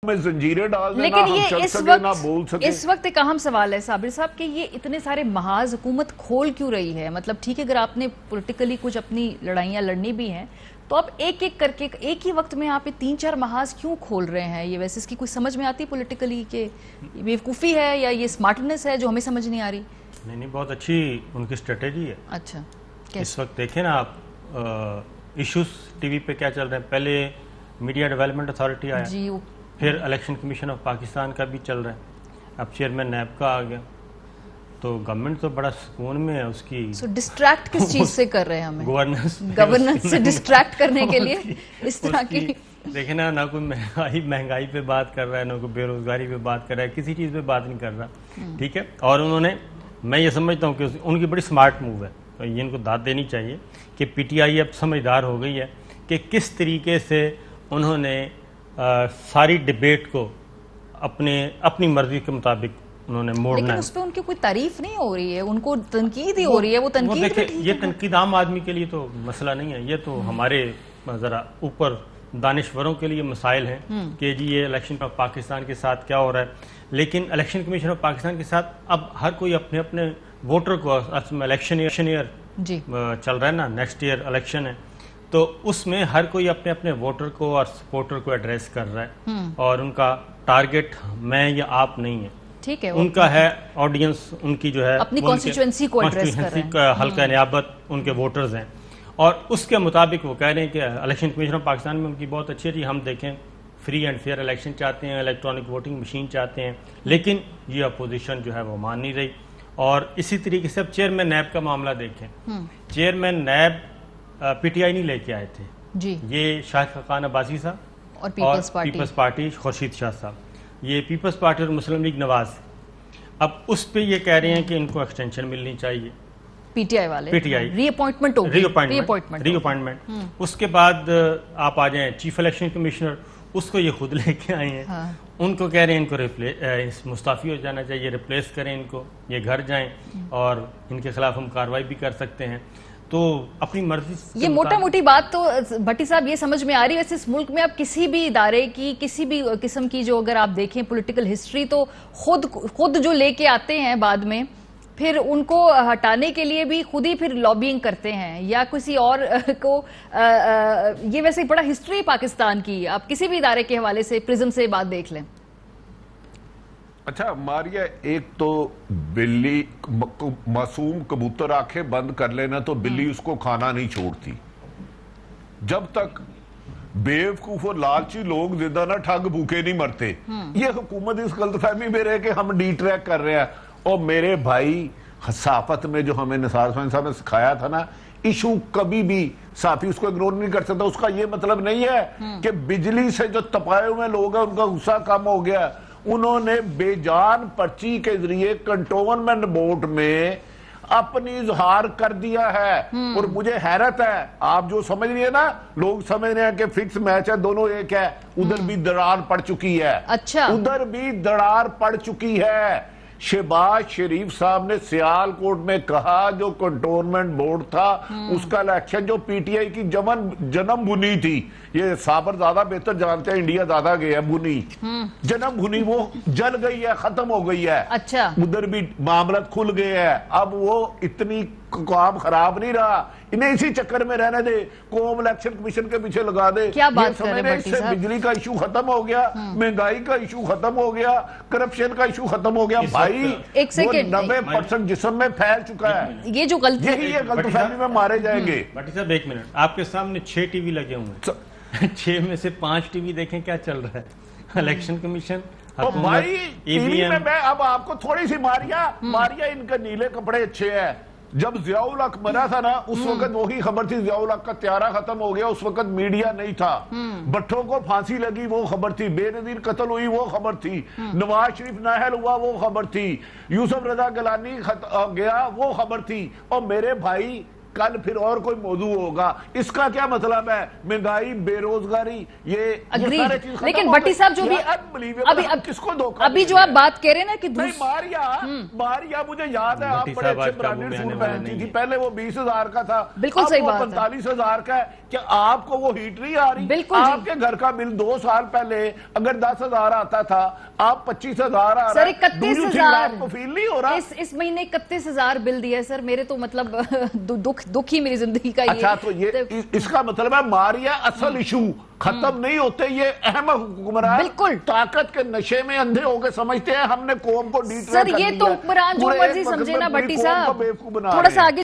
میں زنجیریں ڈال دینا، لیکن ہم یہ چل سکے نہ بول سکے. اس وقت ایک اہم سوال ہے صابر صاحب کہ یہ اتنے سارے محاذ حکومت کھول کیوں رہی ہے؟ مطلب ٹھیک ہے اگر آپ نے پولیٹیکلی کچھ اپنی لڑائیاں لڑنی بھی ہیں تو آپ ایک ایک کر کے ایک ہی وقت میں آپ 3-4 محاذ کیوں کھول رہے ہیں؟ یہ ویسے اس کی کوئی سمجھ میں آتی ہے پولیٹیکلی کہ یہ بیوقوفی ہے یا یہ سمارٹنس ہے جو ہمیں سمجھ نہیں آ رہی؟ نہیں بہت اچھی ان کی اسٹریٹجی ہے. اچھا اس وقت دیکھیں نا آپ ایشوز ٹی وی پہ کیا چل رہے ہیں. پہلے میڈیا ڈیولپمنٹ اتھارٹی آیا جی، پھر الیکشن کمیشن آف پاکستان کا بھی چل رہا ہے، اب چیئرمین نیب کا آ گیا. تو گورنمنٹ تو بڑا سکون میں ہے اس کی. ڈسٹریکٹ کس چیز سے کر رہے ہیں ہمیں؟ گورننس سے ڈسٹریکٹ کرنے کے لیے اس طرح کی دیکھیں نا، نہ کوئی مہنگائی پہ بات کر رہا ہے، نہ کوئی بے روزگاری پہ بات کر رہا ہے، کسی چیز پہ بات نہیں کر رہا. ٹھیک ہے، اور انہوں نے، میں یہ سمجھتا ہوں کہ ان کی بڑی سمارٹ موو ہے، تو یہ ان کو داد دینی چاہیے کہ پی ٹی آئی اب سمجھدار ہو گئی ہے کہ کس طریقے سے انہوں نے ساری ڈیبیٹ کو اپنی مرضی کے مطابق انہوں نے موڑنا ہے. لیکن اس پہ ان کی کوئی تعریف نہیں ہو رہی ہے، ان کو تنقید ہی ہو رہی ہے. وہ تنقید بھی ٹھیک ہے، یہ تنقید عام آدمی کے لیے تو مسئلہ نہیں ہے، یہ تو ہمارے ذرا اوپر دانشوروں کے لیے مسائل ہیں کہ جی یہ الیکشن آف پاکستان کے ساتھ کیا ہو رہا ہے. لیکن الیکشن کمیشن آف پاکستان کے ساتھ اب ہر کوئی اپنے اپنے ووٹر کو، الیکشن ایئر چل رہا ہے نا، نیکسٹ ایئر الیکشن ہے، تو اس میں ہر کوئی اپنے اپنے ووٹر کو اور سپورٹر کو ایڈریس کر رہا ہے، اور ان کا ٹارگٹ میں یا آپ نہیں ہے. ٹھیک ہے، ان کا ہے آڈینس، ان کی جو ہے اپنی کانسٹیچوئنسی کو ایڈریس کر رہے ہیں، حلقہ نیابت ان کے ووٹرز ہیں، اور اس کے مطابق وہ کہہ رہے ہیں کہ الیکشن کمیشن آف پاکستان میں ان کی بہت اچھی ہے. ہم دیکھیں فری اینڈ فیئر الیکشن چاہتے ہیں، الیکٹرانک ووٹنگ مشین چاہتے ہیں، لیکن یہ اپوزیشن جو ہے وہ مان نہیں رہی. اور اسی طریقے سے اب چیئرمین نیب کا معاملہ دیکھیں. Chairman NAB P T I نہیں لے کے آئے تھے جی، یہ شاہد خاقان عباسی صاحب اور پیپلز پارٹی خورشید شاہ صاحب، یہ پیپلز پارٹی اور مسلم لیگ نواز. اب اس پہ یہ کہہ رہے ہیں کہ ان کو ایکسٹینشن ملنی چاہیے، پی ٹی آئی والے، P T I re appointment. اس کے بعد آپ آ جائیں چیف الیکشن کمشنر، اس کو یہ خود لے کے آئے ہیں. ان کو کہہ رہے ہیں ان کو مستعفی ہو جانا چاہیے، ریپلیس کریں ان کو، یہ گھر جائیں اور ان کے خلاف ہم کارروائی بھی کر سکتے ہیں. تو اپنی مرضی یہ موٹا موٹی بات تو بھٹی صاحب یہ سمجھ میں آ رہی ہے. ویسے اس ملک میں اب کسی بھی ادارے کی کسی بھی قسم کی جو اگر آپ دیکھیں پولیٹیکل ہسٹری، تو خود جو لے کے آتے ہیں بعد میں پھر ان کو ہٹانے کے لیے بھی خود ہی پھر لابینگ کرتے ہیں یا کسی اور کو. یہ ویسے بڑا ہسٹری پاکستان کی، آپ کسی بھی ادارے کے حوالے سے پرزم سے بات دیکھ لیں. اچھا ماریا، ایک تو بلی معصوم کبوتر آنکھیں بند کر لینا تو بلی اس کو کھانا نہیں چھوڑتی. جب تک بیوقوف اور لالچی لوگ زندہ نہ ٹھگ بھوکے نہیں مرتے. یہ حکومت اس غلط فہمی میں رہے کہ ہم ڈی ٹریک کر رہے ہیں. اور میرے بھائی صحافت میں جو ہمیں نثار حسین صاحب نے سکھایا تھا نا، ایشو کبھی بھی صحافی اس کو اگنور نہیں کر سکتا. اس کا یہ مطلب نہیں ہے کہ بجلی سے جو تپائے ہوئے لوگ ہیں ان کا غصہ کم ہو گیا. انہوں نے بے جان پرچی کے ذریعے کنٹونمنٹ بورڈ میں اپنی اظہار کر دیا ہے. اور مجھے حیرت ہے، آپ جو سمجھ رہی ہیں نا، لوگ سمجھ رہے ہیں کہ فکس میچ ہے، دونوں ایک ہے. ادھر بھی دراڑ پڑ چکی ہے، ادھر بھی دراڑ پڑ چکی ہے. شہباز شریف صاحب نے سیال کوٹ میں کہا جو کنٹونمنٹ بورڈ تھا اس کا الیکشن جو پی ٹی آئی کی جنم بھنی تھی، یہ صابر زیادہ بہتر جانتے ہیں، انڈیا زیادہ گیا بھنی، جنم بھنی وہ جل گئی ہے، ختم ہو گئی ہے. ادھر بھی معاملات کھل گئے ہیں. اب وہ اتنی کام خراب نہیں رہا، انہیں اسی چکر میں رہنے دے، قوم الیکشن کمیشن کے پیچھے لگا دے. کیا بات کر رہے ہیں بھٹی صاحب؟ بجلی کا ایشو ختم ہو گیا، مہنگائی کا ایشو ختم ہو گیا، کرپشن کا ایشو ختم ہو گیا. بھائی وہ 90% جسم میں پھیل چکا ہے. یہ جو غلطی یہی یہ غلط فہمی میں مارے جائیں گے. بھٹی صاحب ایک منٹ، آپ کے سامنے 6 ٹی وی لگے ہوئے ہیں، 6 میں سے 5 ٹی وی دیکھیں کیا چل رہا ہے. الیکشن کمیشن، بھائی ٹی وی میں اب آپ کو تھوڑی سی ماریا ان کے نیلے کپڑے اچھے ہیں. جب ضیاء الحق مرا تھا نا، اس وقت وہی خبر تھی ضیاء الحق کا تیارہ ختم ہو گیا. اس وقت میڈیا نہیں تھا. بٹھوں کو پھانسی لگی وہ خبر تھی، بے نظیر قتل ہوئی وہ خبر تھی، نواز شریف نااہل ہوا وہ خبر تھی، یوسف رضا گیلانی گیا وہ خبر تھی. اور میرے بھائی کل پھر اور کوئی موضوع ہوگا. اس کا کیا مطلب ہے؟ مہنگائی، بے روزگاری، یہ سارے چیز. لیکن بھٹی صاحب جو بھی کس کو دھوکہ ابھی جو آپ بات کہہ رہے ہیں نا کہ ماریا مجھے یاد ہے آپ بڑے اچھے برانڈڈ سوٹ پہنتی تھی. پہلے وہ 20,000 کا تھا، بالکل صحیح بات ہے، 45,000 کا ہے. کیا آپ کو وہ ہیٹ نہیں آ رہی؟ بالکل. آپ کے گھر کا بل 2 سال پہلے اگر 10,000 آتا تھا، آپ 25,000 آ رہا ہے. 31,000 آپ کو فیل نہیں ہو رہا؟ اس مہینے 31,000 بل دیا ہے سر. میرے تو مطلب دکھ ہی میری زندگی کا. اچھا تو یہ اس کا مطلب ہے ماریا اصل ایشو ختم نہیں ہوتے. یہ اہم حکمران بالکل طاقت کے نشے میں اندھے ہو کے سمجھتے ہیں ہم نے قوم کو ڈیٹریٹ کر دیا. سر یہ تو حکمران جو مرضی سمجھے نا بھٹی صاحب، تھوڑا سا آگے